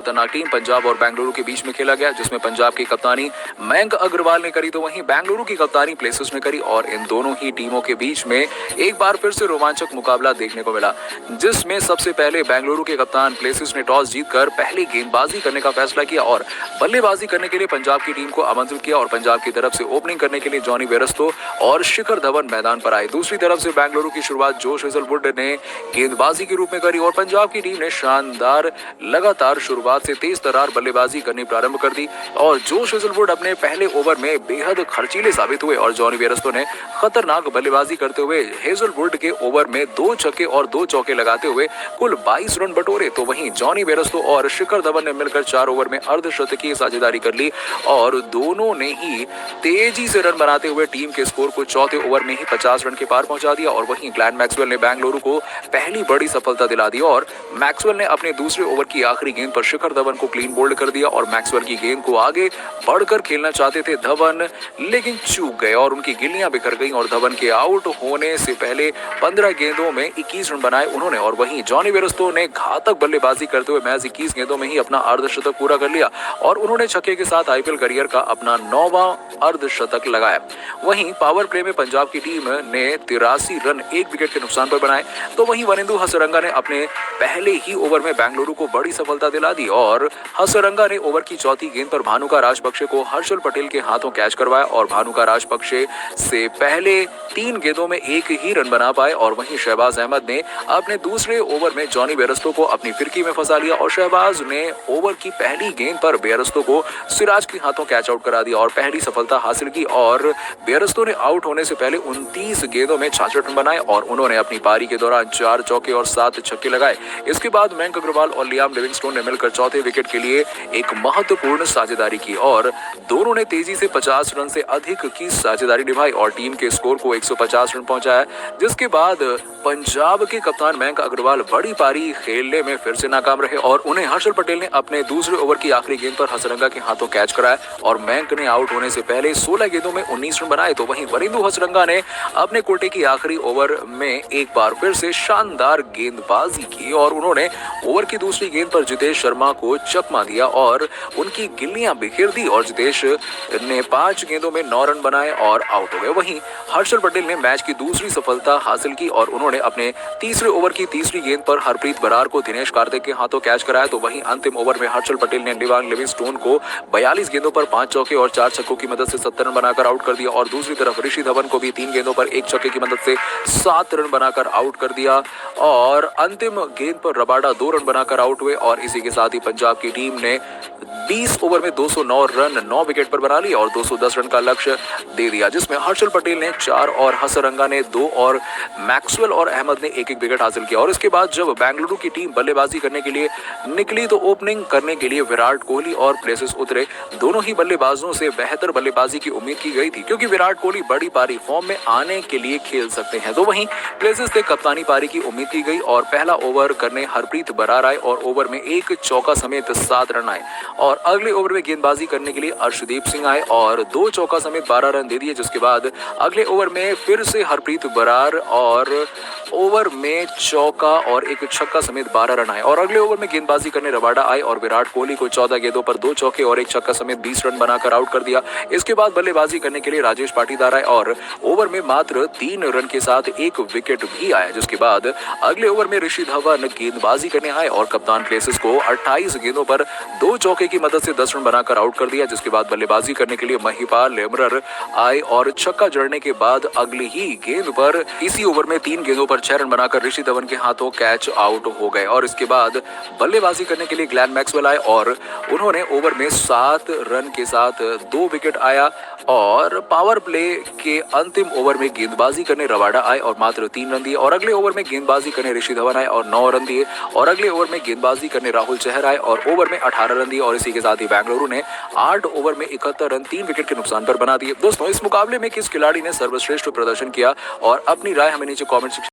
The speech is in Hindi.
खतरनाक टीम पंजाब और बेंगलुरु के बीच में खेला गया, जिसमें पंजाब की कप्तानी मयंक अग्रवाल ने करी तो वहीं बेंगलुरु की कप्तानी प्लेसिस ने करी। और इन दोनों ही टीमों के बीच में एक बार फिर से रोमांचक मुकाबला देखने को मिला, जिसमें सबसे पहले बेंगलुरु के कप्तान प्लेसिस ने टॉस जीतकर पहली गेंदबाजी करने का फैसला किया और बल्लेबाजी करने के लिए पंजाब की टीम को आमंत्रित किया। और पंजाब की तरफ से ओपनिंग करने के लिए जॉनी बेयरस्टो और शिखर धवन मैदान पर आए। दूसरी तरफ से बेंगलुरु की शुरुआत जोश हेजलवुड ने गेंदबाजी के रूप में करी और पंजाब की टीम ने शानदार लगातार शुरुआत से तेज तर्रार बल्लेबाजी करनी प्रारंभ कर दी। और जोश हेजलवुड अपने पहले ओवर में बेहद खर्चीले साबित हुए और जॉनी बेयरस्टो ने खतरनाक बल्लेबाजी करते हुए हेजलवुड के ओवर में 2 छक्के और 2 चौके लगाते हुए कुल 22 रन बटोरे। तो वहीं जॉनी बेयरस्टो और शिखर धवन ने मिलकर 4 ओवर में अर्धशतकीय साझेदारी कर ली और दोनों ने ही तेजी से रन बनाते हुए टीम के स्कोर को चौथे ओवर में ही 50 रन के पार पहुंचा दिया। और वहीं ग्लेन मैक्सवेल ने बेंगलुरु को पहली बड़ी सफलता दिला दी और मैक्सवेल ने अपने दूसरे ओवर की आखिरी गेंद पर शिखर धवन को क्लीन बोल्ड कर दिया। और मैक्सवेल की गेंद को आगे बढ़कर खेलना चाहते थे धवन, लेकिन चूक गए और उनकी गिल्लियां बिखर गईं और धवन के आउट होने से पहले 15 गेंदों में 21 रन बनाए उन्होंने। और वहीं जॉनी बेयरस्टो ने घातक बल्लेबाजी करते हुए महज 21 गेंदों में ही अपना अर्धशतक पूरा कर लिया और उन्होंने छक्के के साथ आईपीएल करियर का अपना 9वां अर्धशतक लगाया। वहीं पावर प्ले में पंजाब की टीम ने 83 रन 1 विकेट के नुकसान पर बनाए। तो वहीं वनिंदु हसरंगा ने अपने पहले ही ओवर में बेंगलुरु को बड़ी सफलता दिला दी और हसरंगा ने ओवर की चौथी गेंद पर भानुका राजपक्षे को हर्षल पटेल के हाथों कैच करवाया और भानुका राजपक्षे से पहले 3 गेंदों में 1 ही रन बना पाए। और वहीं शहबाज अहमद ने अपने दूसरे ओवर में जॉनी बेयरस्टो को अपनी फिरकी में फंसा लिया और शहबाज ने ओवर की पहली गेंद पर बेयरस्टो को सिराज के हाथों कैच आउट करा दिया और पहली सफलता हासिल की। और बेयरस्टो ने आउट होने से पहले 29 गेंदों में 66 रन बनाए और उन्होंने अपनी पारी के दौरान 4 चौके और 7 छक्के लगाए। इसके बाद मयंक अग्रवाल और लियाम लिविंगस्टोन ने मिलकर चौथे विकेट के लिए एक महत्वपूर्ण साझेदारी की और दोनों ने तेजी से 50 रन से अधिक की साझेदारी निभाई और टीम के स्कोर को 150 रन पहुंचाया। जिसके बाद पंजाब के कप्तान मयंक अग्रवाल बड़ी पारी खेलने में फिर से नाकाम रहे और उन्हें हर्षल पटेल ने अपने दूसरे ओवर की आखिरी गेंद पर हसरंगा के हाथों कैच कराया और मयंक ने आउट होने से पहले 16 गेंदों में 19 रन बनाए। तो वहीं वनिंदु हसरंगा ने अपने कोटे की आखिरी ओवर में एक बार फिर से शानदार गेंदबाजी की और उन्होंने ओवर की दूसरी गेंद पर जितेश शर्मा को चकमा दिया और उनकी गिल्लियां बिखेर दी और जितेश ने 5 गेंदों में 9 रन बनाए और आउट हो गए। वहीं हर्षल पटेल ने मैच की दूसरी सफलता हासिल की और उन्होंने अपने तीसरे ओवर की तीसरी गेंद पर हरप्रीत बरार को दिनेश कार्तिक के हाथों कैच कराया। तो वहीं अंतिम ओवर में हर्षल पटेल ने लियाम लिविंगस्टोन को 42 गेंदों पर 5 चौके और 4 छक्कों की मदद से 70 रन बनाकर आउट कर दिया और दूसरी तरफ ऋषि धवन को भी 3 गेंदों पर 1 छक्के की मदद से 7 रन बनाकर आउट कर दिया और अंतिम गेंद पर रबाडा 2 रन बनाकर आउट हुए। और इसी के साथ ही पंजाब की टीम ने 20 ओवर में 209 रन 9 विकेट पर बना लिए और 210 रन का लक्ष्य दे दिया, जिसमें हर्षल पटेल ने 4 और हसरंगा ने 2 और मैक्सवेल और अहमद ने 1-1 विकेट हासिल किया। और इसके बाद जब बेंगलुरु की टीम बल्लेबाजी करने के लिए निकली तो ओपनिंग करने के लिए विराट कोहली और प्लेसिस उतरे। दोनों ही बल्लेबाजों से बेहतर बल्लेबाजी की उम्मीद की गई थी क्योंकि विराट कोहली बड़ी पारी फॉर्म में आने के लिए खेल सकते हैं। तो वहीं प्लेसिस से कप्तानी पारी की उम्मीद की गई और पहला ओवर करने हरप्रीत बरार आए और ओवर में 1 चौका समेत 7 रन आए और अगले ओवर में गेंदबाजी करने के लिए अर्शदीप सिंह आए और 2 चौका समेत 12 रन दे दिए। जिसके बाद अगले ओवर में फिर से हरप्रीत बरार और ओवर में चौका और 1 छक्का समेत 12 रन आए और अगले ओवर में गेंदबाजी करने रबाडा आए और विराट कोहली को 14 गेंदों पर 2 चौके और 1 छक्का समेत 20 रन बनाकर आउट कर दिया। इसके बाद बल्लेबाजी करने के लिए राजेश पाटीदार आए और ओवर में मात्र 3 रन के साथ 1 विकेट भी आया। जिसके बाद अगले ओवर में ऋषि धवन गेंदबाजी करने आए और कप्तान प्लेसिस को 28 गेंदों पर 2 चौके की मदद से 10 रन बनाकर आउट कर दिया। जिसके बाद बल्लेबाजी करने के लिए महिपाल लेमरर आए और छक्का जड़ने के बाद अगली ही गेंद पर इसी ओवर में 3 गेंदों पर 6 रन बनाकर ऋषि धवन के हाथों कैच आउट हो गए। और इसके बाद बल्लेबाजी करने के लिए ग्लेन मैक्सवेल आए और उन्होंने ओवर में 7 रन के साथ 2 विकेट आया और पावर प्ले के अंतिम ओवर में गेंदबाजी करने रबाडा आए और मात्र 3 रन दिए और अगले ओवर में गेंदबाजी करने ऋषि धवन आए और 9 रन दिए और अगले ओवर में गेंदबाजी करने राहुल चहर आए और ओवर में 18 रन दिए और इसी के साथ ही बेंगलुरु ने 8 ओवर में 71 रन 3 विकेट के नुकसान पर बना दिए। दोस्तों, इस मुकाबले में किस खिलाड़ी ने सर्वश्रेष्ठ प्रदर्शन किया और अपनी राय हमें नीचे कॉमेंट